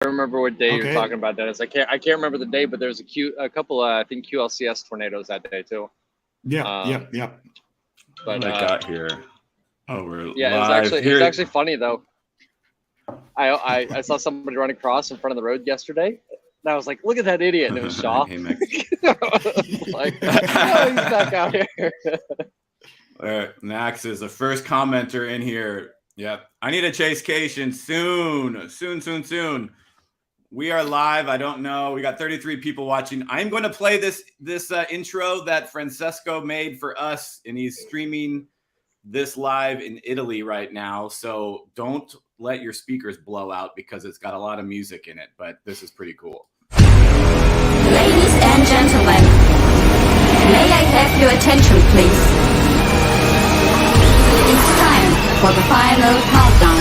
remember what day you're Okay. talking about, Dennis. I can't remember the day, but there's a couple I think QLCS tornadoes that day too. Yep. Um, Yep. Yep. What but do I got here? Oh, we're yeah, live it was here. actually funny though. I saw somebody run across in front of the road yesterday, and I was like, "Look at that idiot!" And it was Shaw. Hey, Max. Like, oh, he's back out here. Max is the first commenter in here. Yep. I need a Chasecation soon. We are live. I don't know. We got 33 people watching. I'm going to play this intro that Francesco made for us, and he's streaming this live in Italy right now. So don't let your speakers blow out because it's got a lot of music in it, but this is pretty cool. Ladies and gentlemen, may I have your attention, please? It's time for the final countdown.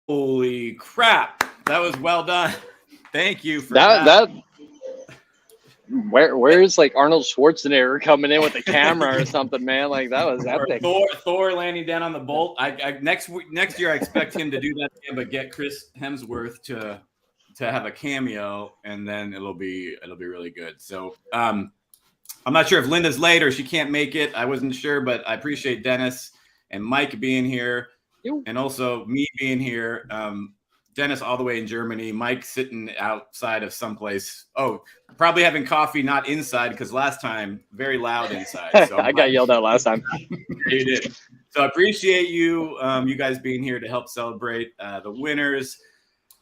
Holy crap. That was well done. Thank you for that. That where's like Arnold Schwarzenegger coming in with the camera or something, man? Like that was epic. Thor landing down on the bolt. Next year I expect him to do that again, but get Chris Hemsworth to have a cameo, and then it'll be really good. So I'm not sure if Linda's late or she can't make it. I wasn't sure, but I appreciate Dennis and Mike being here, and also me being here. Dennis all the way in Germany, Mike sitting outside of someplace. Oh, probably having coffee, not inside, because last time, very loud inside. So I got yelled at last time. You did. So I appreciate you guys being here to help celebrate the winners.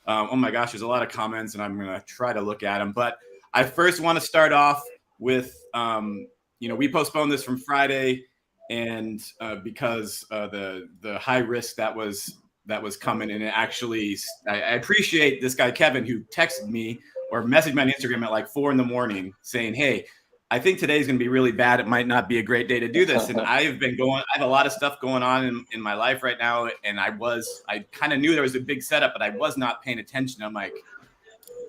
Oh my gosh, there's a lot of comments, and I'm going to try to look at them. But I first want to start off with, we postponed this from Friday, and because the high risk that was coming, and it actually, I appreciate this guy Kevin who texted me or messaged me on Instagram at like 4 a.m. saying, "Hey, I think today's going to be really bad. It might not be a great day to do this." And I have a lot of stuff going on in my life right now, and I kind of knew there was a big setup, but I was not paying attention. I'm like,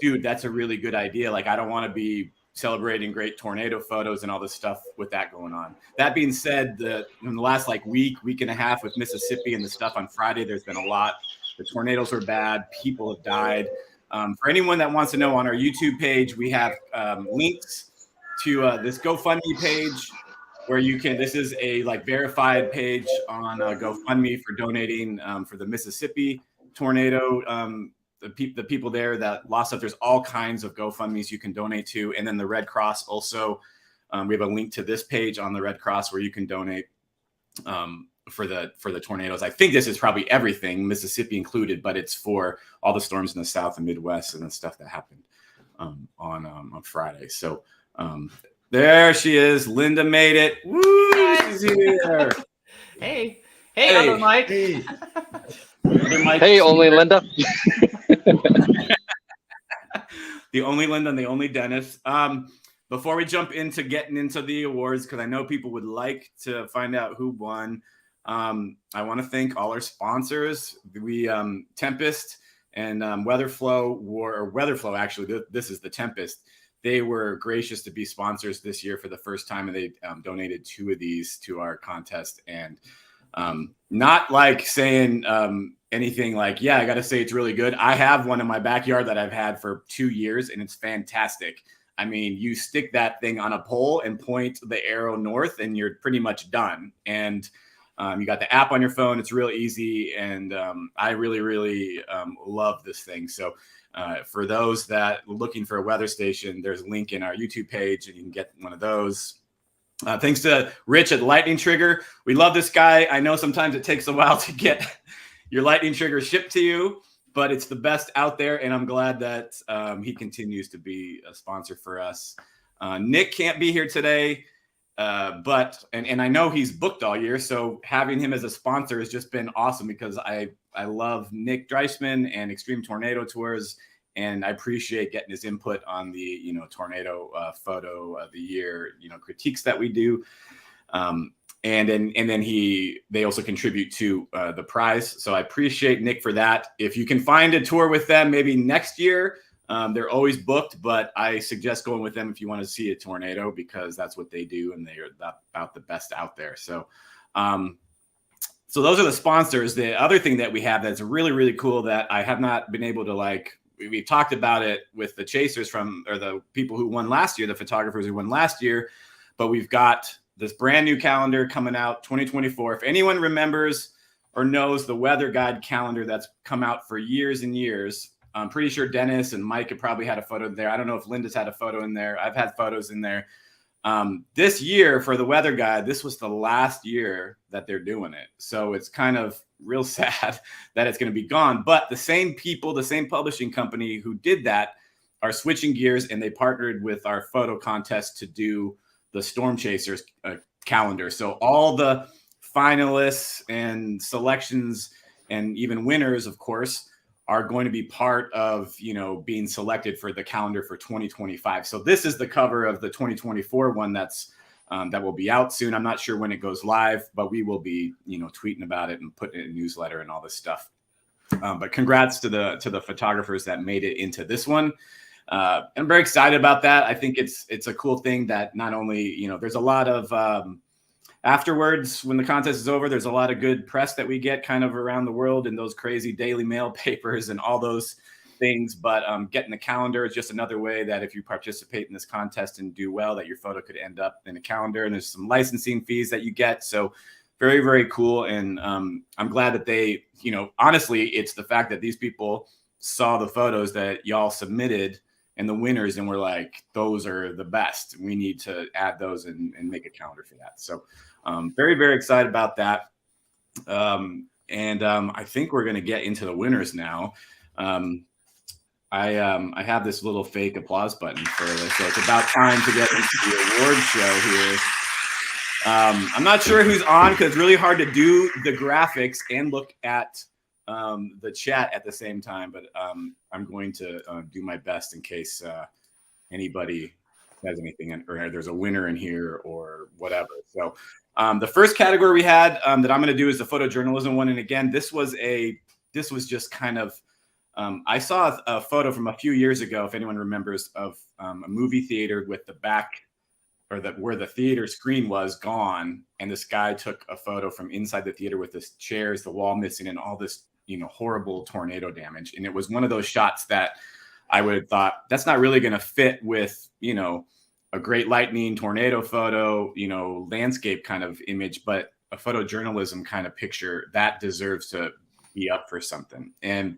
dude, that's a really good idea. Like, I don't want to be celebrating great tornado photos and all this stuff with that going on. That being said, in the last week and a half with Mississippi and the stuff on Friday, there's been a lot. The tornadoes are bad. People have died. For anyone that wants to know, on our YouTube page, we have links to this GoFundMe page where you can. This is a verified page on GoFundMe for donating for the Mississippi tornado. The people there that lost stuff. There's all kinds of GoFundMes you can donate to, and then the Red Cross also. We have a link to this page on the Red Cross where you can donate for the tornadoes. I think this is probably everything, Mississippi included, but it's for all the storms in the South and Midwest and the stuff that happened on Friday. So there she is. Linda made it. Woo! She's here. Hey, other Mike. Hey. Hey, only Linda. The only Linda and the only Dennis. Before we jump into getting into the awards, because I know people would like to find out who won, I want to thank all our sponsors. We Tempest and Weatherflow. Actually, this is the Tempest. They were gracious to be sponsors this year for the first time, and they donated 2 of these to our contest. And not like saying anything like, yeah, I got to say it's really good. I have one in my backyard that I've had for 2 years, and it's fantastic. I mean, you stick that thing on a pole and point the arrow north, and you're pretty much done. And you got the app on your phone. It's real easy, and I really, really love this thing. So for those that are looking for a weather station, there's a link in our YouTube page, and you can get one of those. Thanks to Rich at Lightning Trigger. We love this guy. I know sometimes it takes a while to get your Lightning Trigger shipped to you, but it's the best out there, and I'm glad that he continues to be a sponsor for us. Nick can't be here today, but I know he's booked all year, so having him as a sponsor has just been awesome because I love Nick Dreisman and Extreme Tornado Tours, and I appreciate getting his input on the tornado photo of the year critiques that we do. And then they also contribute to the prize. So I appreciate Nick for that. If you can find a tour with them, maybe next year, they're always booked, but I suggest going with them if you want to see a tornado, because that's what they do, and they are about the best out there. So, so those are the sponsors. The other thing that we have that's really, really cool that I have not been able to we talked about it with the chasers or the people who won last year, the photographers who won last year, but we've got this brand new calendar coming out 2024. If anyone remembers or knows the weather guide calendar that's come out for years and years, I'm pretty sure Dennis and Mike have probably had a photo there. I don't know if Linda's had a photo in there. I've had photos in there. This year for the weather guide, this was the last year that they're doing it. So it's kind of real sad that it's going to be gone. But the same people, the same publishing company who did that are switching gears, and they partnered with our photo contest to do the Storm Chasers calendar. So all the finalists and selections and even winners, of course, are going to be part of, being selected for the calendar for 2025. So this is the cover of the 2024 one that will be out soon. I'm not sure when it goes live, but we will be, tweeting about it and putting it in a newsletter and all this stuff. But congrats to the photographers that made it into this one. I'm very excited about that. I think it's a cool thing that not only, there's a lot of afterwards, when the contest is over, there's a lot of good press that we get kind of around the world in those crazy Daily Mail papers and all those things. But getting the calendar is just another way that if you participate in this contest and do well, that your photo could end up in a calendar. And there's some licensing fees that you get. So very, very cool. And I'm glad that they, honestly, it's the fact that these people saw the photos that y'all submitted and the winners, and we're like, those are the best. We need to add those and make a calendar for that. So very, very excited about that. I think we're going to get into the winners now. I have this little fake applause button for this. So it's about time to get into the award show here. I'm not sure who's on because it's really hard to do the graphics and look at the chat at the same time, but I'm going to do my best in case anybody has anything, or there's a winner in here or whatever. So the first category we had that I'm going to do is the photojournalism one. And again, this was just kind of, I saw a photo from a few years ago, if anyone remembers, of a movie theater with the back, or where the theater screen was gone. And this guy took a photo from inside the theater with the chairs, the wall missing, and all this, horrible tornado damage. And it was one of those shots that I would have thought that's not really going to fit with, a great lightning tornado photo, landscape kind of image, but a photojournalism kind of picture that deserves to be up for something. And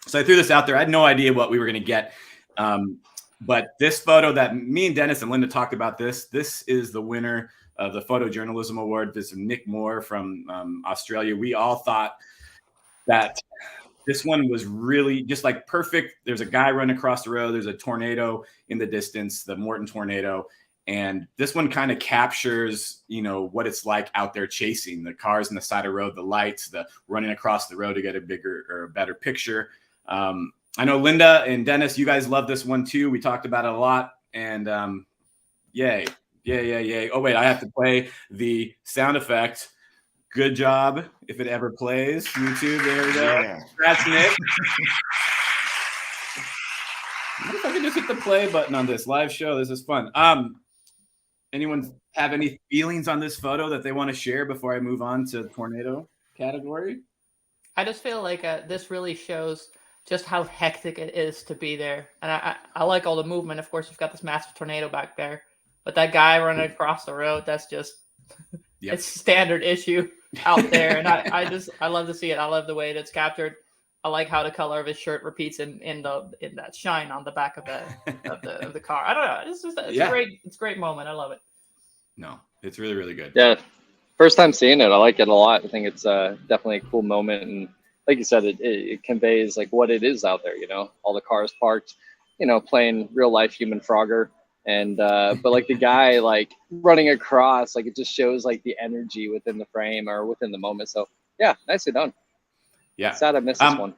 so I threw this out there. I had no idea what we were going to get. But this photo that me and Dennis and Linda talked about, this is the winner of the Photojournalism Award. This is Nick Moore from Australia. We all thought that this one was really just like perfect. There's a guy running across the road. There's a tornado in the distance, the Morton tornado. And this one kind of captures, what it's like out there chasing the cars on the side of the road, the lights, the running across the road to get a bigger or a better picture. I know Linda and Dennis, you guys love this one too. We talked about it a lot, and yay. Oh wait, I have to play the sound effect. Good job. If it ever plays, YouTube, there we go. Yeah. That's Nick. I wonder if I can just hit the play button on this live show. This is fun. Anyone have any feelings on this photo that they want to share before I move on to the tornado category? I just feel like this really shows just how hectic it is to be there. And I like all the movement. Of course, you've got this massive tornado back there. But that guy running across the road, that's just it's standard issue out there. And I love to see it. I love the way that's captured. I like how the color of his shirt repeats in that shine on the back of the car. I don't know. It's a great moment. I love it. No, it's really, really good. Yeah. First time seeing it. I like it a lot. I think it's definitely a cool moment. And like you said, it conveys like what it is out there, all the cars parked, playing real life human Frogger. And but like the guy like running across, like it just shows like the energy within the frame or within the moment. So yeah, nicely done. Yeah. Sad I missed this one.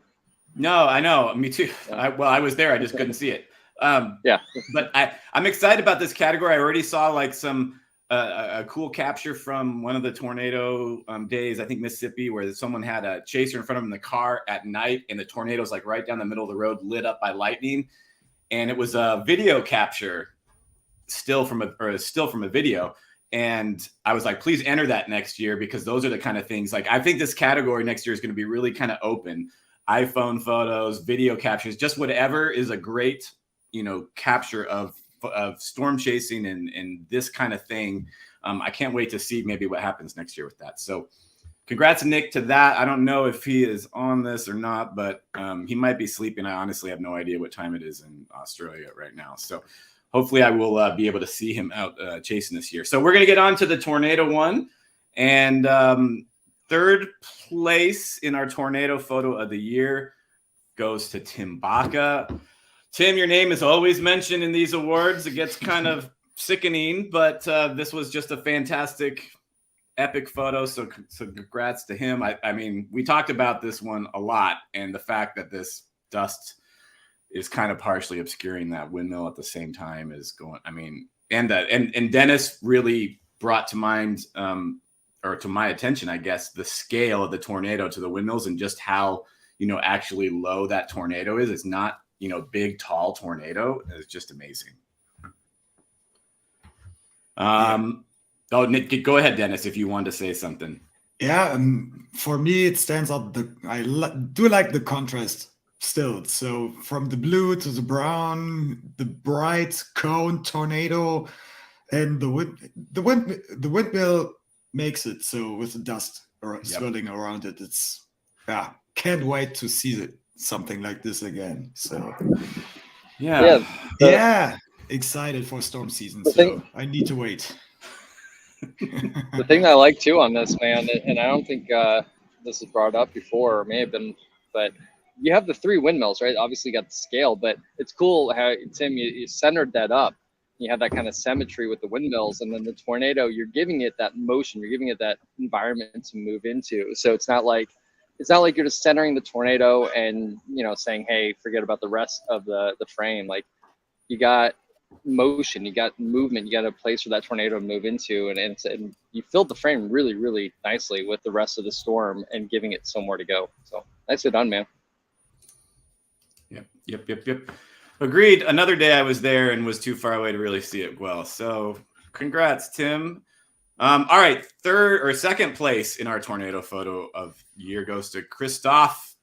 No, I know. Me too. Yeah. I was there. I just couldn't see it. Yeah. But I'm excited about this category. I already saw like some a cool capture from one of the tornado days, I think Mississippi, where someone had a chaser in front of them in the car at night, and the tornado's like right down the middle of the road, lit up by lightning. And it was a video capture, still from a video. And I was like, please enter that next year, because those are the kind of things, like, I think this category next year is going to be really kind of open. iPhone photos, video captures, just whatever is a great, capture of storm chasing and this kind of thing. I can't wait to see maybe what happens next year with that. So congrats, Nick, to that. I don't know if he is on this or not, but he might be sleeping. I honestly have no idea what time it is in Australia right now. So hopefully I will be able to see him out chasing this year. So we're going to get on to the tornado one. And third place in our tornado photo of the year goes to Tim Baca. Tim, your name is always mentioned in these awards. It gets kind of sickening, but this was just a fantastic, epic photo. So congrats to him. I mean, we talked about this one a lot, and the fact that this dust is kind of partially obscuring that windmill at the same time is going. I mean, and Dennis really brought to mind, or to my attention, I guess, the scale of the tornado to the windmills and just how actually low that tornado is. It's not big, tall tornado. It's just amazing. Oh, Nick, go ahead, Dennis, if you wanted to say something. Yeah, for me, it stands out. I do like the contrast still. So from the blue to the brown, the bright cone tornado, and the windmill makes it so with the dust swirling around it. It's can't wait to see something like this again. So excited for storm season. So I need to wait. The thing I like too on this, man, and I don't think this is brought up before, or may have been, but you have the three windmills, right? Obviously you got the scale, but it's cool how, Tim, you centered that up. You have that kind of symmetry with the windmills, and then the tornado, you're giving it that motion, you're giving it that environment to move into. So it's not like you're just centering the tornado and saying, hey, forget about the rest of the frame. Like, you got motion, you got movement, you got a place for that tornado to move into, and you filled the frame really, really nicely with the rest of the storm and giving it somewhere to go. So nicely done, man. Yep. Agreed. Another day I was there and was too far away to really see it well. So congrats, Tim. All right, second place in our tornado photo of year goes to Christoph.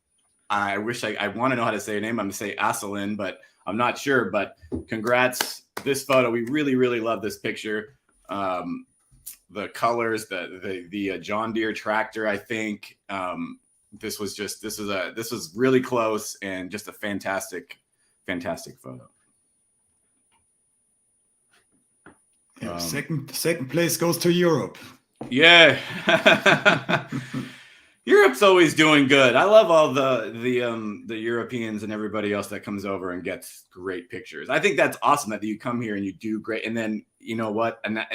I wish I want to know how to say your name. I'm going to say Aselin, but I'm not sure. But congrats. This photo, we really, really love this picture. The colors, the John Deere tractor, I think. This was really close and just a fantastic photo. Yeah, second place goes to Europe. Yeah. Europe's always doing good. I love all the Europeans and everybody else that comes over and gets great pictures. I think that's awesome that you come here and you do great. And then you know what? And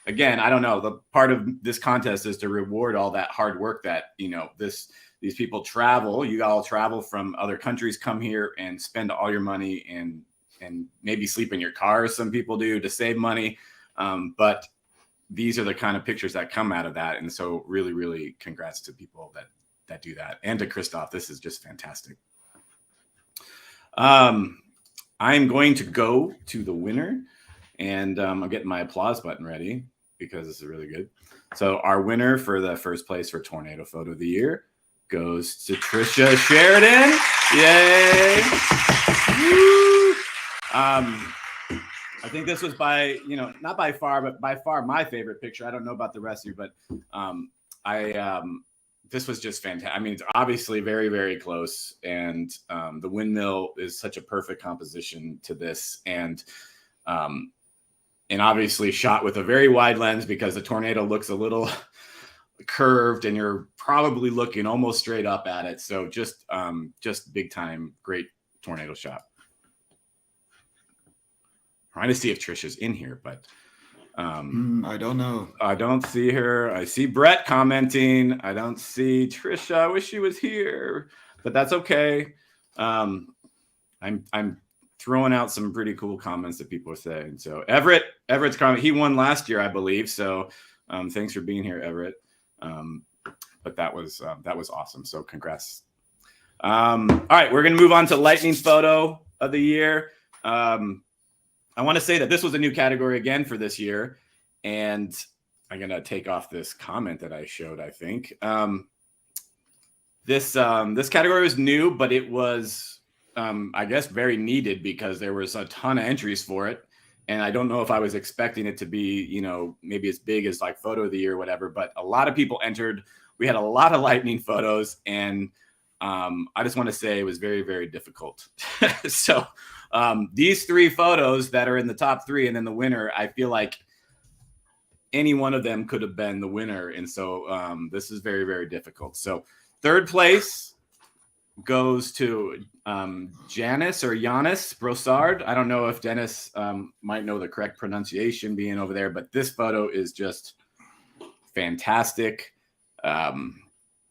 again, I don't know. The part of this contest is to reward all that hard work that these people travel. You all travel from other countries, come here and spend all your money and maybe sleep in your car, as some people do, to save money. But these are the kind of pictures that come out of that. And so really, really congrats to people that do that. And to Christoph, this is just fantastic. I'm going to go to the winner, and I'm getting my applause button ready because this is really good. So our winner for the first place for Tornado Photo of the Year goes to Trisha Sheridan. Yay! Woo! I think this was not by far, but by far my favorite picture. I don't know about the rest of you, but this was just fantastic. I mean, it's obviously very, very close, and the windmill is such a perfect composition to this, and obviously shot with a very wide lens because the tornado looks a little curved, and you're probably looking almost straight up at it. So just big time, great tornado shot. Trying to see if Trisha's in here, but I don't know. I don't see her. I see Brett commenting. I don't see Trisha. I wish she was here, but that's okay. I'm throwing out some pretty cool comments that people are saying. So Everett's comment, he won last year, I believe. So thanks for being here, Everett. But that was awesome. So congrats. All right, we're going to move on to lightning photo of the year. I want to say that this was a new category again for this year. And I'm going to take off this comment that I showed, I think. This category was new, but it was, I guess, very needed because there was a ton of entries for it. And I don't know if I was expecting it to be, you know, maybe as big as like photo of the year or whatever, but a lot of people entered. We had a lot of lightning photos, and I just want to say it was very, very difficult. So these 3 photos that are in the top 3 and then the winner, I feel like any one of them could have been the winner. And so this is very, very difficult. So 3rd place goes to Janice or Giannis Brossard. I don't know if Dennis might know the correct pronunciation being over there, but this photo is just fantastic.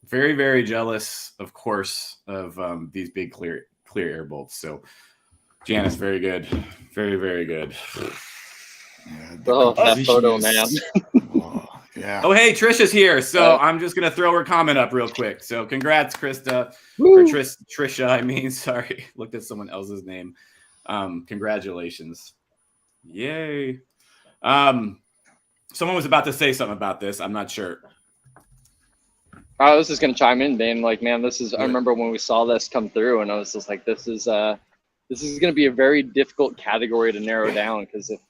Very, very jealous, of course, of these big clear air bolts. So Janice, very good. Very, very good. Yeah, that photo, man. Yeah. Oh, hey, Trisha's here. So I'm just going to throw her comment up real quick. So congrats, Krista. Or Trisha, I mean. Sorry. Looked at someone else's name. Congratulations. Yay. Someone was about to say something about this. I'm not sure. I was just going to chime in, Dane. Like, man, this is, I remember when we saw this come through and I was just like, this is going to be a very difficult category to narrow down. Because if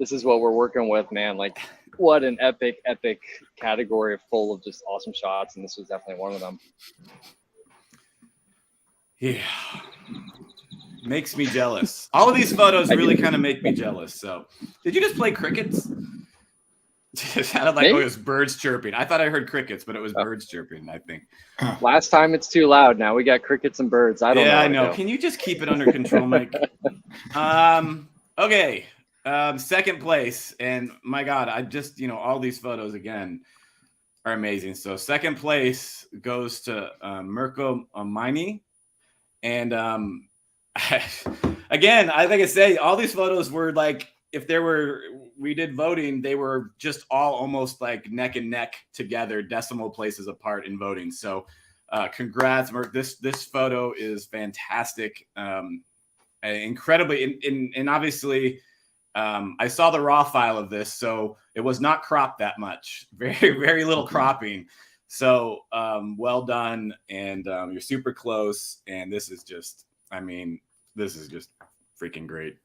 this is what we're working with, man, like what an epic category full of just awesome shots. And this was definitely one of them. Yeah. Makes me jealous. All of these photos really kind of make me jealous. So did you just play crickets? It sounded like it was birds chirping. I thought I heard crickets, but it was birds chirping, I think. Last time it's too loud. Now we got crickets and birds. I don't know. Yeah, I know. Can you just keep it under control, Mike? Okay. 2nd place. And my God, I just, all these photos again are amazing. So 2nd place goes to Mirko Maini. And again, like I say, all these photos were like, if we did voting, they were just all almost like neck and neck together, decimal places apart in voting. So congrats, Merc. This photo is fantastic. Incredibly, and obviously I saw the raw file of this, so it was not cropped that much. Very, very little cropping. So well done, and you're super close. And this is just, this is just freaking great.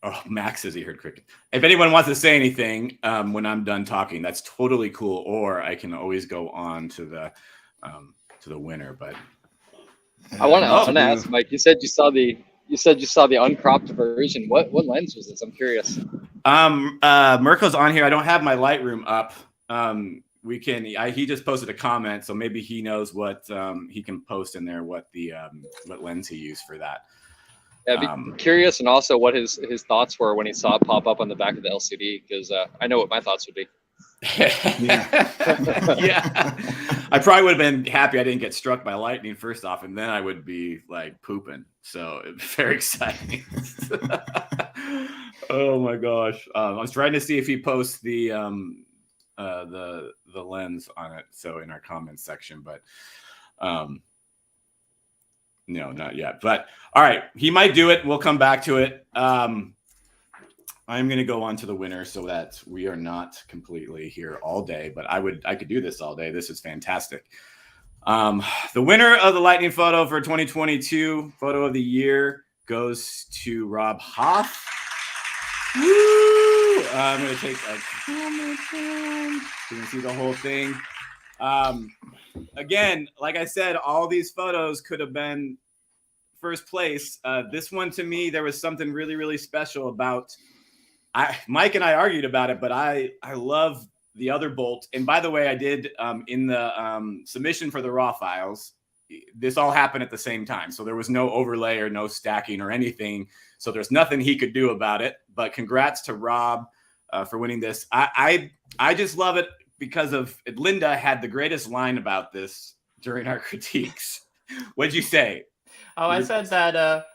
Oh, Max says he heard cricket. If anyone wants to say anything when I'm done talking, that's totally cool. Or I can always go on to the winner. But I want to ask, Mike. You said you saw the uncropped version. What lens was this? I'm curious. Mirko's on here. I don't have my Lightroom up. He just posted a comment, so maybe he knows what he can post in there. What lens he used for that. Yeah, I'd be curious, and also what his thoughts were when he saw it pop up on the back of the LCD, because I know what my thoughts would be. Yeah. I probably would have been happy I didn't get struck by lightning first off, and then I would be like pooping. So it's very exciting. Oh my gosh. I was trying to see if he posts the lens on it. So in our comments section, but no, not yet. But all right, he might do it. We'll come back to it. I'm going to go on to the winner so that we are not completely here all day, but I could do this all day. This is fantastic. The winner of the lightning photo for 2022 photo of the year goes to Rob Hoff. Woo! I'm going to take a comment down. You can see the whole thing. Again, like I said, all these photos could have been first place. This one, to me, there was something really, really special about. Mike and I argued about it, but I love the other bolt. And by the way, I did in the submission for the raw files. This all happened at the same time, so there was no overlay or no stacking or anything. So there's nothing he could do about it. But congrats to Rob for winning this. I just love it because of Linda had the greatest line about this during our critiques. What'd you say? Oh, I said that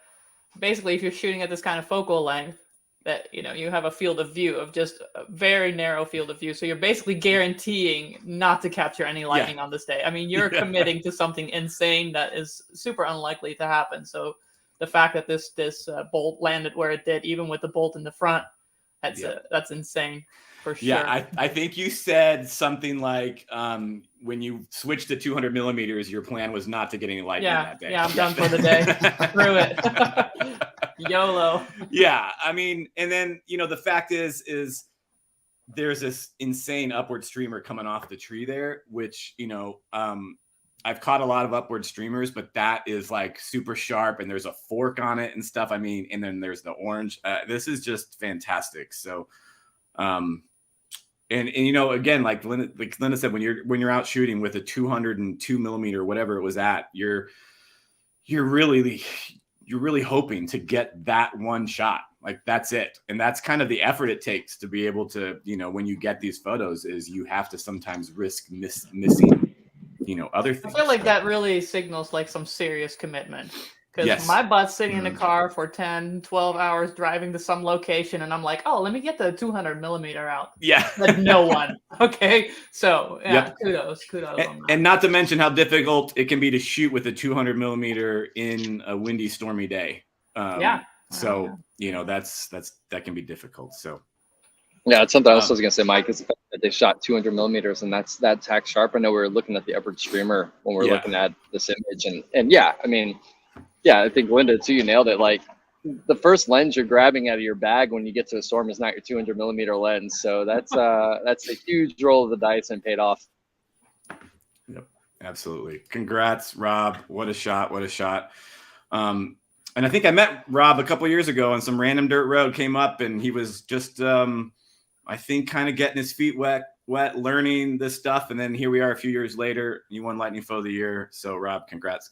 basically, if you're shooting at this kind of focal length, that you have a field of view of just a very narrow field of view. So you're basically guaranteeing not to capture any lightning on this day. I mean, you're committing to something insane that is super unlikely to happen. So the fact that this bolt landed where it did, even with the bolt in the front, that's insane for sure. Yeah, I think you said something like when you switched to 200 millimeters, your plan was not to get any lightning that day. Yeah, I'm done for the day. Screw it. YOLO. Yeah, I mean, and then the fact is there's this insane upward streamer coming off the tree there, which I've caught a lot of upward streamers, but that is like super sharp, and there's a fork on it and stuff. I mean, and then there's the orange. This is just fantastic. So, and again, like Linda said, when you're out shooting with a 202 millimeter, whatever it was at, you're really hoping to get that one shot. Like, that's it. And that's kind of the effort it takes to be able to, when you get these photos, is you have to sometimes risk missing, other things. I feel like that really signals like some serious commitment. Because my butt's sitting in the car for 10, 12 hours driving to some location, and I'm like, oh, let me get the 200 millimeter out. Yeah. But no one. Okay. So, kudos. And not to mention how difficult it can be to shoot with a 200 millimeter in a windy, stormy day. So, that can be difficult. So, yeah, it's something else I was going to say, Mike, is the fact that they shot 200 millimeters, and that's tack sharp. I know we were looking at the upward streamer when we were looking at this image. And yeah, I mean, yeah, I think Linda too, you nailed it. Like, the first lens you're grabbing out of your bag when you get to a storm is not your 200 millimeter lens. So that's a huge roll of the dice, and paid off. Yep, absolutely. Congrats, Rob. What a shot. And I think I met Rob a couple years ago on some random dirt road, came up, and he was just, I think, kind of getting his feet wet, learning this stuff. And then here we are a few years later. You won Lightning Photo of the Year. So Rob, congrats.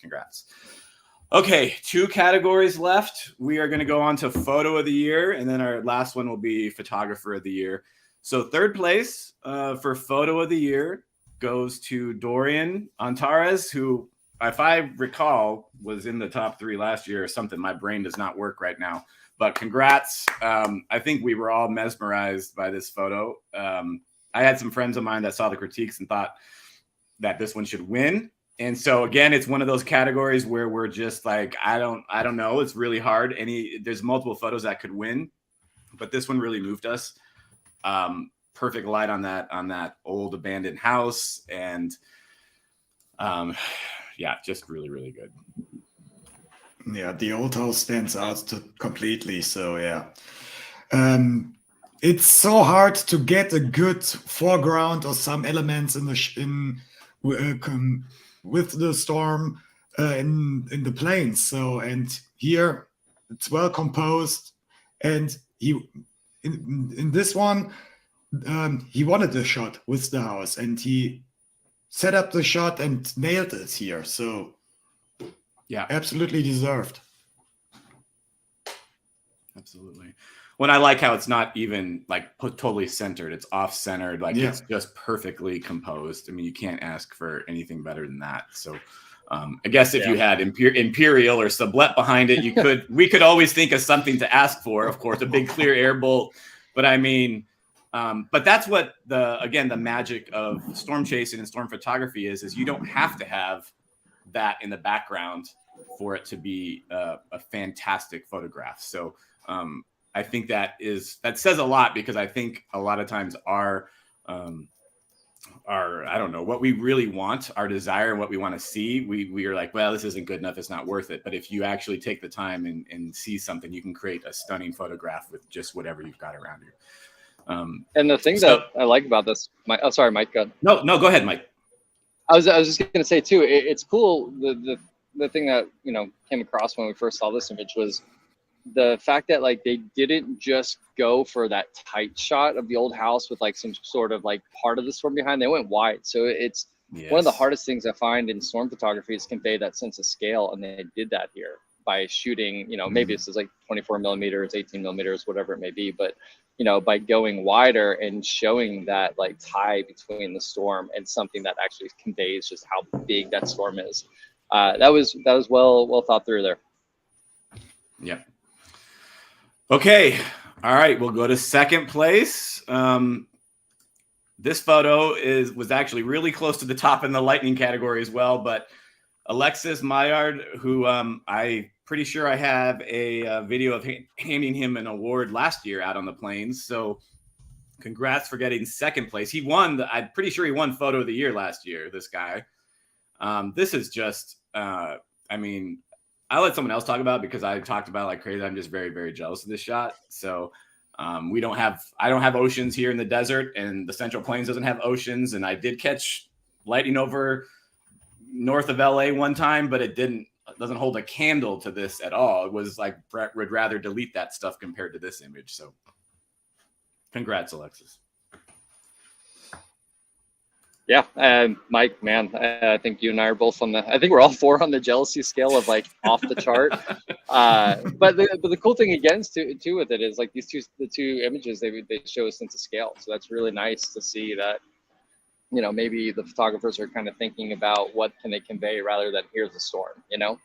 Okay, 2 categories left. We are going to go on to Photo of the Year, and then our last one will be Photographer of the Year. So third place for Photo of the Year goes to Dorian Antares, who, if I recall, was in the top 3 last year or something. My brain does not work right now. But congrats. I think we were all mesmerized by this photo. I had some friends of mine that saw the critiques and thought that this one should win. And so again, it's one of those categories where we're just like, I don't know. It's really hard. There's multiple photos that could win, but this one really moved us. Perfect light on that old abandoned house, and just really, really good. Yeah, the old house stands out completely. So yeah, it's so hard to get a good foreground or some elements with the storm in the plains. So, and here it's well composed, and in this one he wanted the shot with the house, and he set up the shot and nailed it here. So yeah, absolutely deserved. Absolutely. When I like how it's not even like totally centered, it's off-centered, like it's just perfectly composed. I mean, you can't ask for anything better than that. So I guess if you had Imperial or Sublette behind it, we could always think of something to ask for, of course, a big clear air bolt. But I mean, but that's what the magic of storm chasing and storm photography is you don't have to have that in the background for it to be a fantastic photograph. So I think that says a lot, because I think a lot of times our I don't know, what we really want, our desire and what we want to see, we are like, well, this isn't good enough, it's not worth it. But if you actually take the time and see something, you can create a stunning photograph with just whatever you've got around you. And the thing that I like about this, sorry, Mike. No, go ahead, Mike. I was just going to say too, it's cool. The thing that came across when we first saw this image was the fact that like they didn't just go for that tight shot of the old house with like some sort of like part of the storm behind. They went wide. So it's one of the hardest things I find in storm photography is convey that sense of scale, and they did that here by shooting. Maybe this is like 24 millimeters, 18 millimeters, whatever it may be, but by going wider and showing that like tie between the storm and something that actually conveys just how big that storm is. that was well thought through there. Yeah. Okay. All right. We'll go to second place. This photo was actually really close to the top in the lightning category as well. But Alexis Maillard, who I pretty sure I have a video of handing him an award last year out on the plains. So congrats for getting second place. He won. I'm pretty sure he won Photo of the Year last year. This guy. This is just. I mean, I'll let someone else talk about it because I talked about it like crazy. I'm just very, very jealous of this shot. So I don't have oceans here in the desert, and the Central Plains doesn't have oceans. And I did catch lightning over north of LA one time, but it doesn't hold a candle to this at all. It was like Brett would rather delete that stuff compared to this image. So congrats, Alexis. Yeah, Mike, man, I think you and I are both I think we're all 4 on the jealousy scale of like off the chart. But the cool thing again too with it is like the two images they show a sense of scale. So that's really nice to see that, you know, maybe the photographers are kind of thinking about what can they convey rather than here's the storm, you know?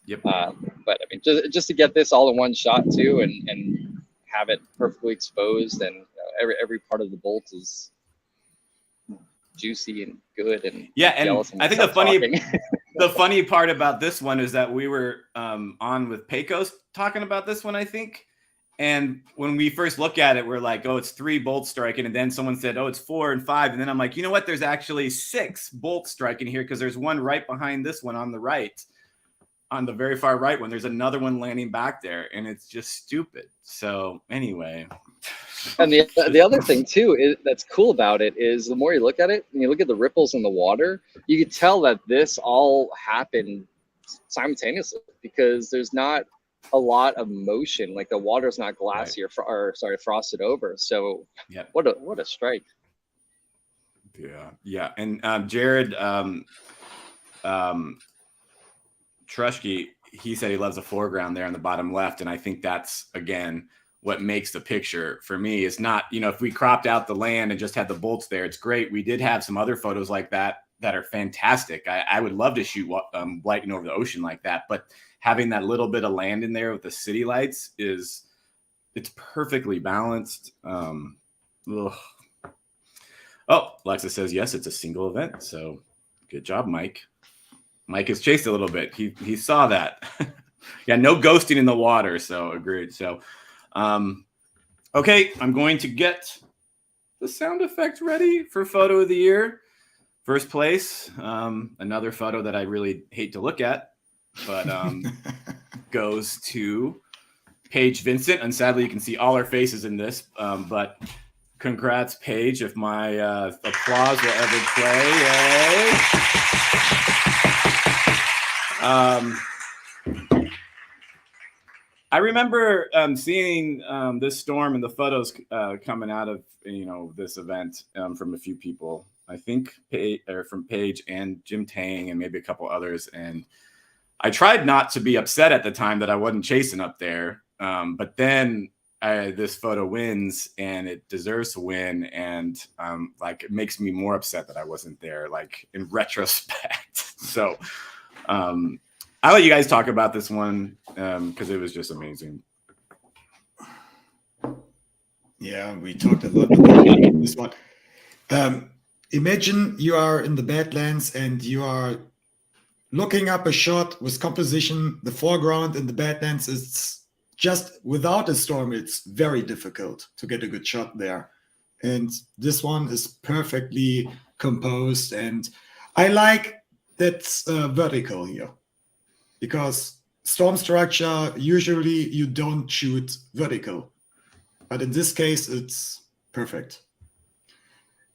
Yep. But I mean, just to get this all in one shot too, and have it perfectly exposed, and every part of the bolt is juicy and good, and yeah, and I think the funny part about this one is that we were on with Pecos talking about this one, I think, and when we first look at it, we're like, oh, it's 3 bolts striking, and then someone said, oh, it's 4 and 5, and then I'm like, you know what? There's actually 6 bolts striking here because there's one right behind this one on the right, on the very far right one. There's another one landing back there, and it's just stupid. So anyway. And the other thing too that's cool about it is the more you look at it and you look at the ripples in the water, you can tell that this all happened simultaneously because there's not a lot of motion. Like the water's not glassy or frosted over. So yeah, what a strike. Yeah. And Jared Trushke, he said he loves the foreground there on the bottom left, and I think that's again what makes the picture for me. Is not, you know, if we cropped out the land and just had the bolts there, it's great. We did have some other photos like that are fantastic. I would love to shoot lightning over the ocean like that, but having that little bit of land in there with the city lights it's perfectly balanced. Oh, Alexa says yes, it's a single event. So good job, Mike. Mike has chased a little bit. He saw that. Yeah, no ghosting in the water. So agreed. So okay, I'm going to get the sound effect ready for Photo of the Year. First place, another photo that I really hate to look at, but goes to Paige Vincent. And sadly, you can see all our faces in this, but congrats, Paige, if my applause will ever play. Yay. I remember seeing this storm and the photos coming out of, you know, this event from a few people. I think from Paige and Jim Tang and maybe a couple others. And I tried not to be upset at the time that I wasn't chasing up there. But then this photo wins, and it deserves to win. And like it makes me more upset that I wasn't there, like in retrospect. So I'll let you guys talk about this one because it was just amazing. Yeah, we talked a lot about this one. Imagine you are in the Badlands and you are looking up a shot with composition. The foreground in the Badlands is just without a storm. It's very difficult to get a good shot there. And this one is perfectly composed. And I like that vertical here. Because storm structure, usually you don't shoot vertical. But in this case, it's perfect.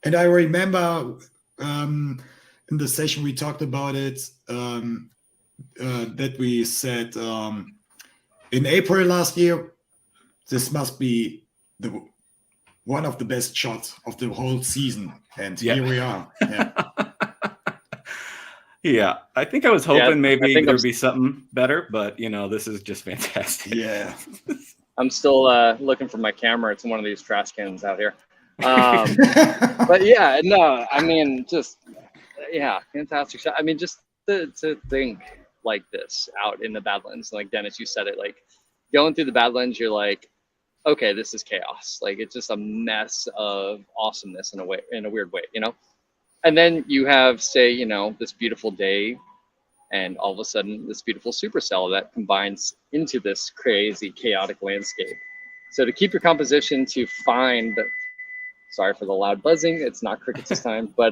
And I remember in the session we talked about it, that we said in April last year, this must be one of the best shots of the whole season. And here we are. Yeah. Yeah, I think I was hoping maybe there'd be something better, but you know, this is just fantastic. Yeah. I'm still looking for my camera. It's one of these trash cans out here. But yeah, no, I mean, just, yeah, fantastic shot. I mean, just to think like this out in the Badlands. Like Dennis, you said it, like going through the Badlands, you're like, okay, this is chaos. Like it's just a mess of awesomeness in a weird way, you know? And then you have, say, you know, this beautiful day, and all of a sudden this beautiful supercell that combines into this crazy chaotic landscape. So to keep your composition, to find, sorry for the loud buzzing, it's not crickets this time, but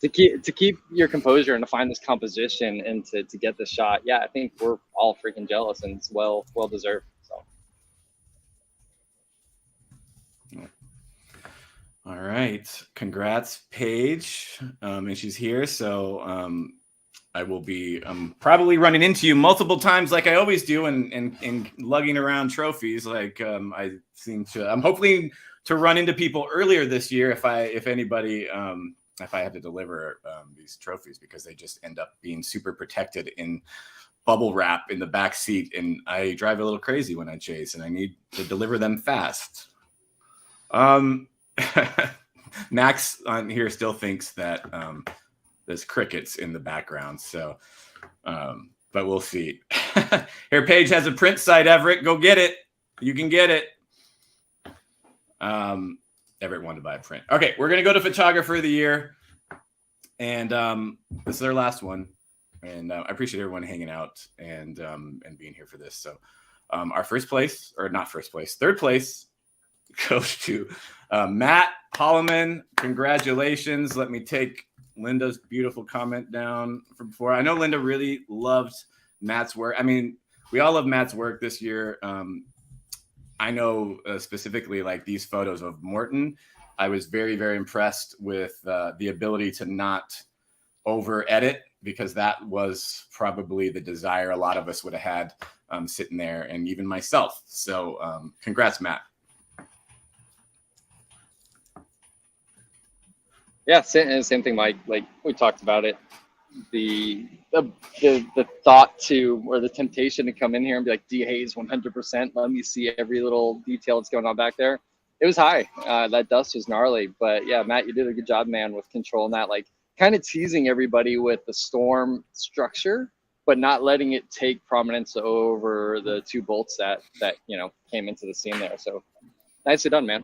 to keep your composure and to find this composition and to get the shot, yeah, I think we're all freaking jealous, and it's well deserved. So. All right, congrats, Paige, and she's here. So I will be probably running into you multiple times, like I always do, and lugging around trophies. Like I seem to, I'm hoping to run into people earlier this year if I have to deliver these trophies, because they just end up being super protected in bubble wrap in the back seat, and I drive a little crazy when I chase, and I need to deliver them fast. Max on here still thinks that there's crickets in the background, so but we'll see. Here, Paige has a print site, Everett. Go get it. You can get it. Everett wanted to buy a print. Okay, we're gonna go to photographer of the year, and this is our last one. And I appreciate everyone hanging out and being here for this. So our third place goes to Matt Holloman. Congratulations. Let me take Linda's beautiful comment down from before. I know Linda really loved Matt's work. I mean, we all love Matt's work this year. I know specifically like these photos of Morton, I was very, very impressed with the ability to not over edit, because that was probably the desire a lot of us would have had sitting there, and even myself. So congrats, Matt. Yeah, same thing, Mike. Like we talked about it, the thought to, or the temptation to come in here and be like, dehaze 100%. Let me see every little detail that's going on back there. It was high. That dust was gnarly, but yeah, Matt, you did a good job, man, with controlling that. Like kind of teasing everybody with the storm structure, but not letting it take prominence over the two bolts that you know came into the scene there. So nicely done, man.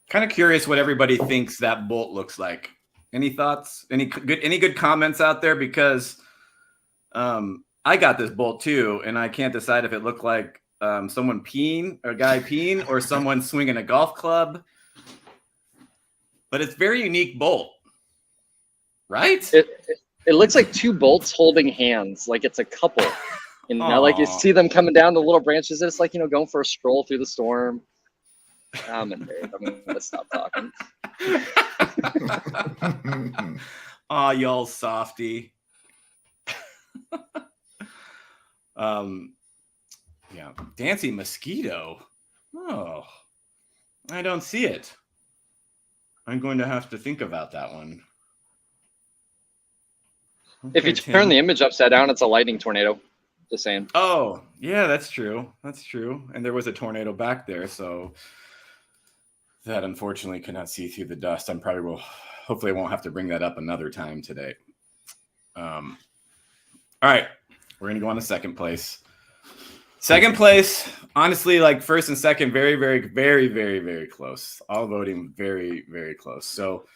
Kind of curious what everybody thinks that bolt looks like. Any thoughts? Any good comments out there? Because I got this bolt too, and I can't decide if it looked like someone peeing, or a guy peeing, or someone swinging a golf club. But it's a very unique bolt, right? It looks like two bolts holding hands, like it's a couple. You know, like you see them coming down the little branches. It's like, you know, going for a stroll through the storm. I'm gonna stop talking. Oh, y'all softy. Yeah, dancing mosquito. Oh, I don't see it. I'm going to have to think about that one. Okay, if you turn the image upside down, it's a lightning tornado. Just saying. Oh, yeah, that's true. That's true. And there was a tornado back there, so that unfortunately could not see through the dust. Hopefully I won't have to bring that up another time today. All right, we're going to go on to second place. Second place, honestly, like first and second, very, very, very, very, very close. All voting very, very close. So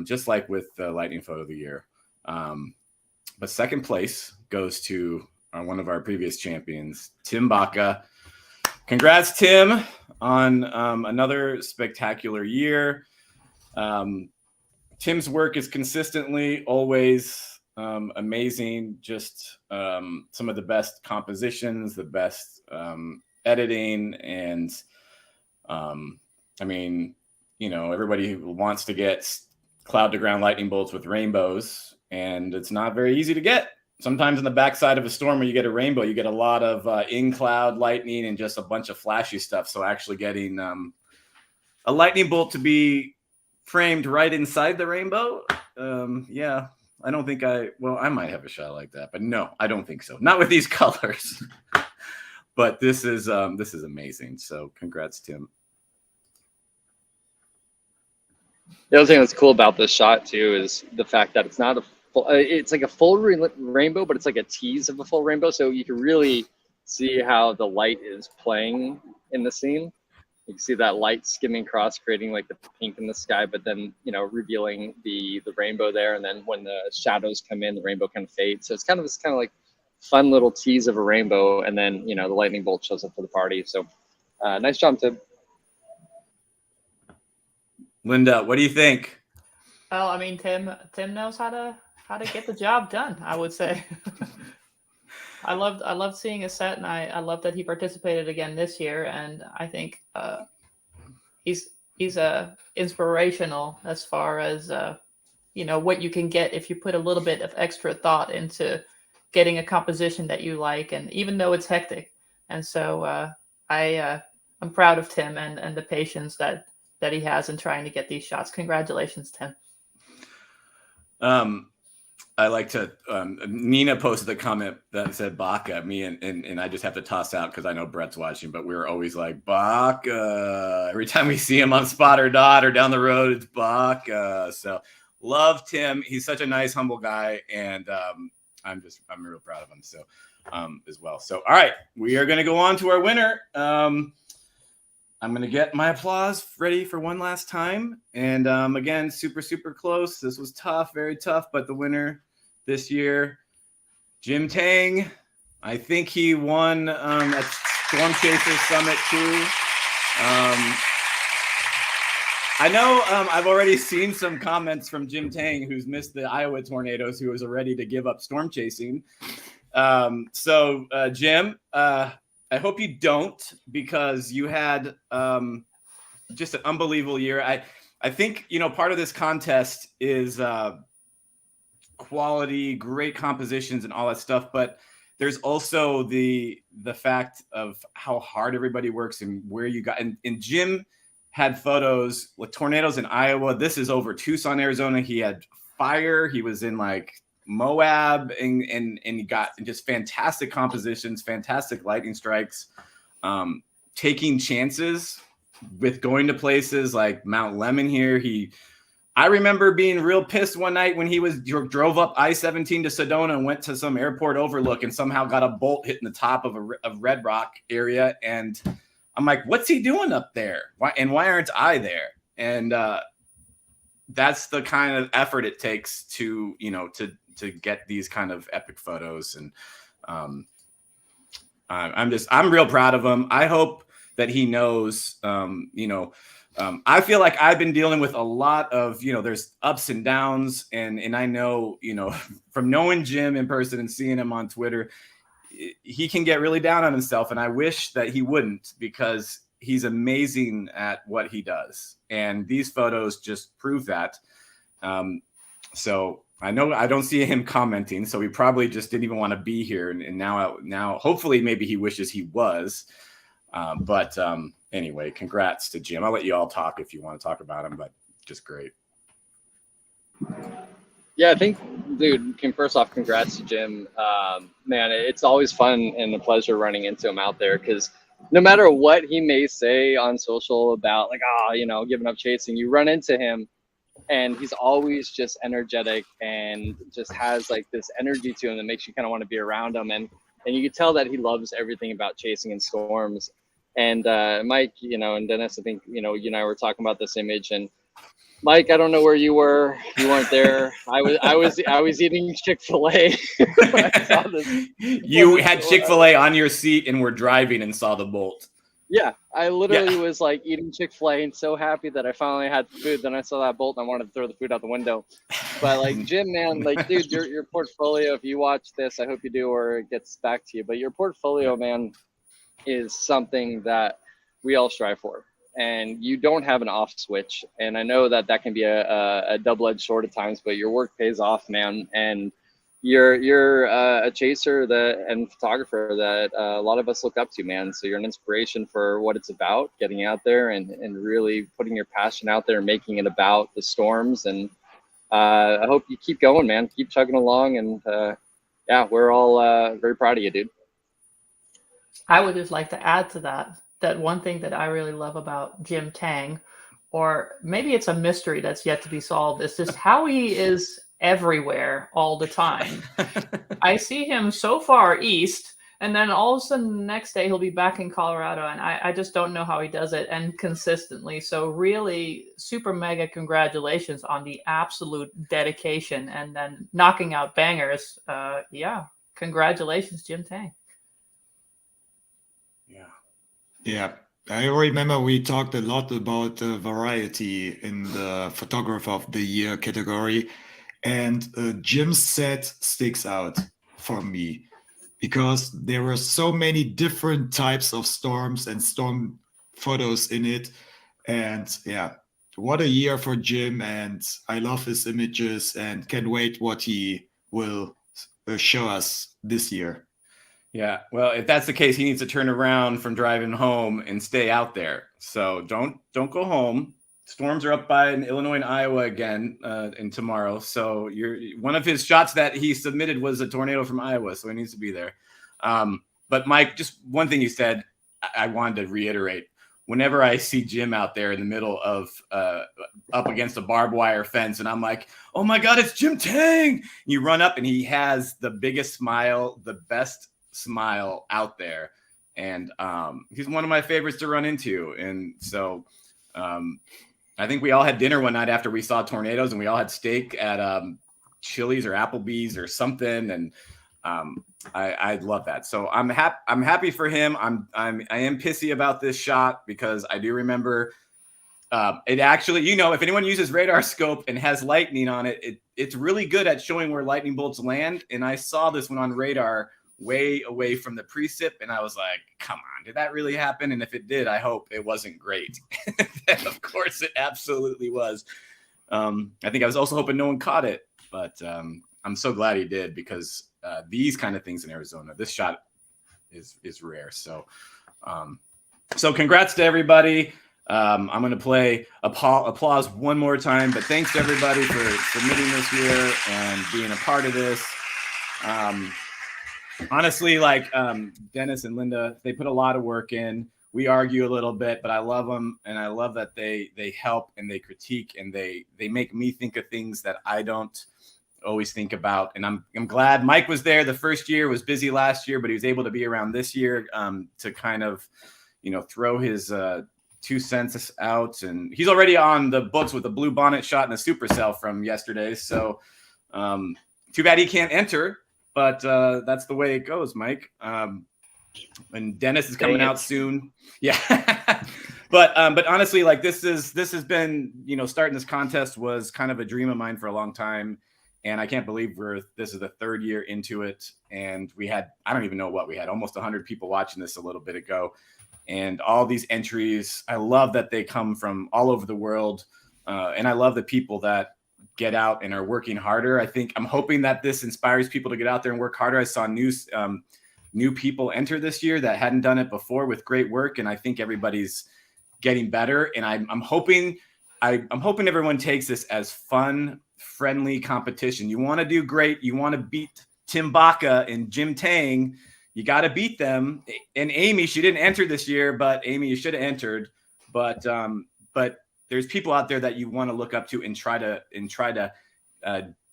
just like with the Lightning Photo of the Year. But second place goes to one of our previous champions, Tim Baca. Congrats, Tim, on another spectacular year. Tim's work is consistently always amazing. Just some of the best compositions, the best editing, and I mean, you know, everybody wants to get cloud to ground lightning bolts with rainbows, and it's not very easy to get. Sometimes on the backside of a storm where you get a rainbow, you get a lot of in-cloud lightning and just a bunch of flashy stuff. So actually getting a lightning bolt to be framed right inside the rainbow, yeah, I don't think I might have a shot like that, but no, I don't think so. Not with these colors. But this is amazing. So congrats, Tim. The other thing that's cool about this shot too is the fact that it's not a full, it's like a full rainbow, but it's like a tease of a full rainbow. So you can really see how the light is playing in the scene. You can see that light skimming across, creating like the pink in the sky, but then, you know, revealing the rainbow there. And then when the shadows come in, the rainbow kind of fades. So it's kind of this kind of like fun little tease of a rainbow. And then, you know, the lightning bolt shows up for the party. So nice job, Tim. Linda, what do you think? Well, I mean, Tim knows how to get the job done, I would say. I loved seeing his set, and I love that he participated again this year. And I think he's inspirational as far as you know, what you can get if you put a little bit of extra thought into getting a composition that you like, and even though it's hectic. And so I'm proud of Tim and the patience that he has in trying to get these shots. Congratulations, Tim. I like to, Nina posted a comment that said Baca, me and I just have to toss out because I know Brett's watching, but we were always like, Baca. Every time we see him on Spot or Dot or down the road, it's Baca. So love Tim. He's such a nice, humble guy. And I'm real proud of him. So as well. So, all right, we are going to go on to our winner. I'm going to get my applause ready for one last time. And again, super, super close. This was tough, very tough. But the winner this year, Jim Tang. I think he won at Storm Chaser Summit too. I know I've already seen some comments from Jim Tang, who's missed the Iowa tornadoes, who was ready to give up storm chasing. So Jim, I hope you don't, because you had just an unbelievable year. I think, you know, part of this contest is quality, great compositions and all that stuff. But there's also the fact of how hard everybody works and where you got. And Jim had photos with tornadoes in Iowa. This is over Tucson, Arizona. He had fire. He was in like Moab and he got just fantastic compositions, fantastic lightning strikes, taking chances with going to places like Mount Lemmon here. I remember being real pissed one night when he drove up I-17 to Sedona and went to some airport overlook and somehow got a bolt hitting the top of Red Rock area. And I'm like, what's he doing up there? Why aren't I there? And that's the kind of effort it takes to, you know, to get these kind of epic photos. And I'm real proud of him. I hope that he knows, I feel like I've been dealing with a lot of, you know, there's ups and downs. And I know, you know, from knowing Jim in person and seeing him on Twitter, he can get really down on himself. And I wish that he wouldn't, because he's amazing at what he does. And these photos just prove that. So I know I don't see him commenting, so he probably just didn't even want to be here. And now hopefully maybe he wishes he was. But anyway, congrats to Jim. I'll let you all talk if you want to talk about him, but just great. Yeah, I think, dude, first off, congrats to Jim. Man, it's always fun and a pleasure running into him out there, because no matter what he may say on social about, like, you know, giving up chasing, you run into him and he's always just energetic and just has like this energy to him that makes you kind of want to be around him. And you can tell that he loves everything about chasing and storms. And Mike, you know, and Dennis, I think, you know, you and I were talking about this image. And Mike, I don't know where you were. You weren't there. I was eating Chick-fil-A when I saw this. You had Chick-fil-A on your seat and were driving and saw the bolt. Yeah, I literally was like eating Chick-fil-A and so happy that I finally had food. Then I saw that bolt and I wanted to throw the food out the window. But like, Jim, man, like, dude, your portfolio, if you watch this, I hope you do, or it gets back to you. But your portfolio, man, is something that we all strive for. And you don't have an off switch. And I know that can be a double-edged sword at times, but your work pays off, man. And you're a chaser and photographer that a lot of us look up to, man. So you're an inspiration for what it's about, getting out there and really putting your passion out there and making it about the storms. And I hope you keep going, man. Keep chugging along. And yeah, we're all very proud of you, dude. I would just like to add to that one thing that I really love about Jim Tang or maybe it's a mystery that's yet to be solved, is just how he is everywhere all the time. I see him so far east, and then all of a sudden the next day he'll be back in Colorado, and I just don't know how he does it, and consistently. So really, super mega congratulations on the absolute dedication and then knocking out bangers. Yeah, congratulations, Jim Tang. Yeah. I remember we talked a lot about variety in the Photographer of the Year category, and Jim's set sticks out for me because there were so many different types of storms and storm photos in it. And yeah, what a year for Jim, and I love his images and can't wait what he will show us this year. Yeah, well, if that's the case, he needs to turn around from driving home and stay out there. So don't go home. Storms are up by Illinois and Iowa again and tomorrow. So one of his shots that he submitted was a tornado from Iowa, so he needs to be there. But Mike, just one thing you said, I wanted to reiterate. Whenever I see Jim out there in the middle of up against a barbed wire fence, and I'm like, oh my God, it's Jim Tang! You run up and he has the biggest smile, the best smile out there, and he's one of my favorites to run into. And so I think we all had dinner one night after we saw tornadoes, and we all had steak at Chili's or Applebee's or something, and I love that. So I'm happy for him. I am pissy about this shot because I do remember it actually, if anyone uses radar scope and has lightning on it, it's really good at showing where lightning bolts land. And I saw this one on radar way away from the precip, and I was like, come on, did that really happen? And if it did, I hope it wasn't great. And of course it absolutely was. I think I was also hoping no one caught it, but I'm so glad he did, because these kind of things in Arizona, this shot is rare. So congrats to everybody. I'm going to play applause one more time, but thanks to everybody for submitting this year and being a part of this. Honestly, like Dennis and Linda, they put a lot of work in. We argue a little bit, but I love them, and I love that they help and they critique and they make me think of things that I don't always think about. And I'm glad Mike was there the first year, was busy last year, but he was able to be around this year to kind of throw his 2 cents out. And he's already on the books with a blue bonnet shot and a supercell from yesterday. So too bad he can't enter. But that's the way it goes, Mike. And Dennis is coming out soon. Yeah. But honestly, like this has been, starting this contest was kind of a dream of mine for a long time. And I can't believe this is the third year into it. And we had, I don't even know what we had, almost 100 people watching this a little bit ago. And all these entries, I love that they come from all over the world. And I love the people that get out and are working harder. I'm hoping that this inspires people to get out there and work harder. I saw new people enter this year that hadn't done it before with great work, and I think everybody's getting better. And I'm hoping everyone takes this as fun, friendly competition. You want to do great. You want to beat Tim Baca and Jim Tang. You got to beat them. And Amy, she didn't enter this year, but Amy, you should have entered. But there's people out there that you want to look up to and try to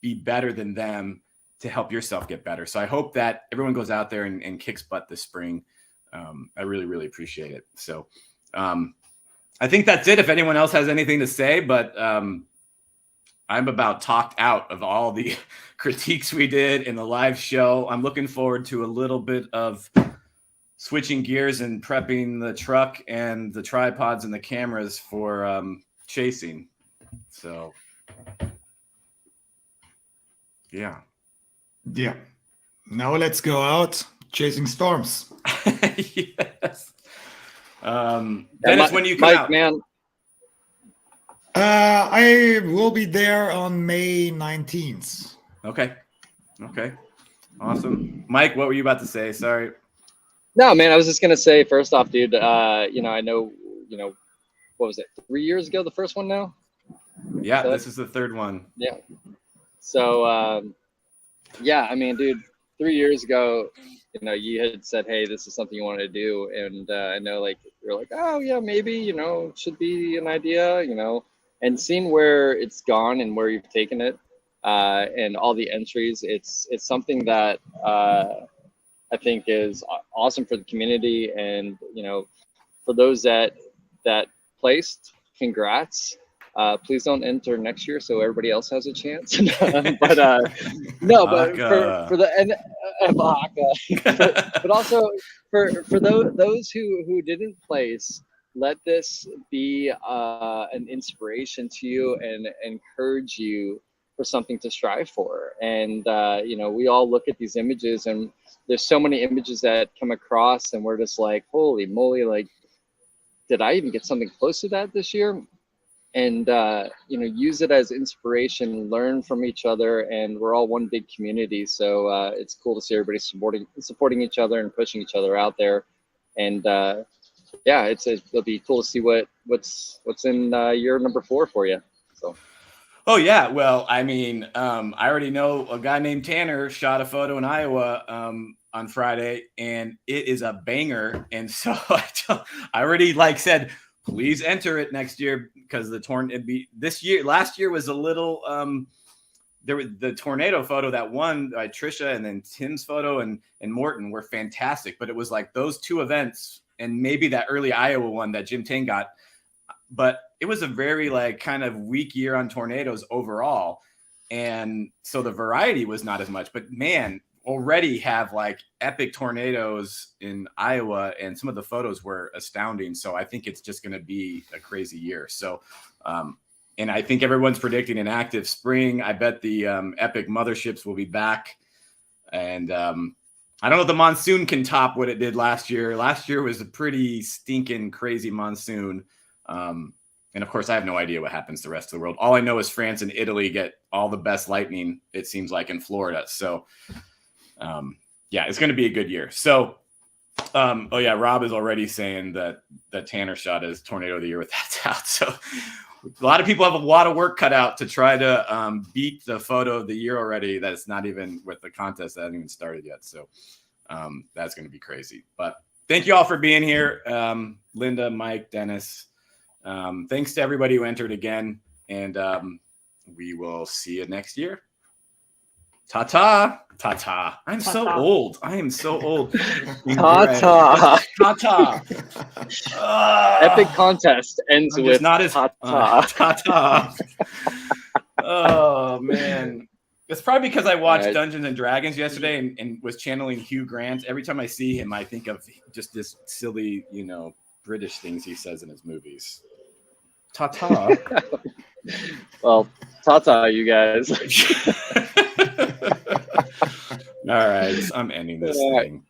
be better than them to help yourself get better. So I hope that everyone goes out there and kicks butt this spring. I really, really appreciate it. So I think that's it. If anyone else has anything to say, but I'm about talked out of all the critiques we did in the live show. I'm looking forward to a little bit of switching gears and prepping the truck and the tripods and the cameras for chasing. So yeah. Now let's go out chasing storms. Yes. Dennis, when you come Mike, out, man. I will be there on May 19th. Okay. Awesome. Mike, what were you about to say? Sorry. No, man, I was just gonna say, first off, dude, I know, what was it, 3 years ago, the first one now? Yeah, this is the third one. Yeah. So, yeah, I mean, dude, 3 years ago, you had said, hey, this is something you want to do, and I know like you're like, oh yeah, maybe it should be an idea, and seeing where it's gone and where you've taken it, and all the entries, it's something that I think is awesome for the community, and for those that placed, congrats. Please don't enter next year so everybody else has a chance. But no, but for the and but also for those who didn't place, let this be an inspiration to you and encourage you for something to strive for. And we all look at these images, and there's so many images that come across, and we're just like, holy moly, like, did I even get something close to that this year? And use it as inspiration, learn from each other, and we're all one big community. So it's cool to see everybody supporting each other and pushing each other out there. And it'll be cool to see what's in year number 4 for you. So. Oh yeah, well, I mean, I already know a guy named Tanner shot a photo in Iowa on Friday, and it is a banger. And so I already said, please enter it next year, because last year was a little there was the tornado photo that won by Trisha, and then Tim's photo and Morton were fantastic, but it was like those 2 events and maybe that early Iowa one that Jim Tang got, but it was a very kind of weak year on tornadoes overall, and so the variety was not as much. But man, already have epic tornadoes in Iowa, and some of the photos were astounding. So I think it's just going to be a crazy year. So, and I think everyone's predicting an active spring. I bet the epic motherships will be back. And I don't know if the monsoon can top what it did last year. Last year was a pretty stinking crazy monsoon. And of course, I have no idea what happens to the rest of the world. All I know is France and Italy get all the best lightning, it seems like, in Florida. So, it's going to be a good year. So, Rob is already saying that Tanner shot is tornado of the year with that out. So a lot of people have a lot of work cut out to try to beat the photo of the year already. That's not even with the contest that hasn't even started yet. So that's going to be crazy. But thank you all for being here. Linda, Mike, Dennis. Thanks to everybody who entered again. And we will see you next year. Ta-ta. Ta-ta. I'm so old. I am so old. Ta-ta. Ta-ta. Epic contest ends with not as ta-ta. Ta-ta. Oh, man. It's probably because I watched Dungeons and Dragons yesterday and was channeling Hugh Grant. Every time I see him, I think of just this silly, British things he says in his movies. Ta-ta. Well, ta-ta, you guys. All right, I'm ending this thing.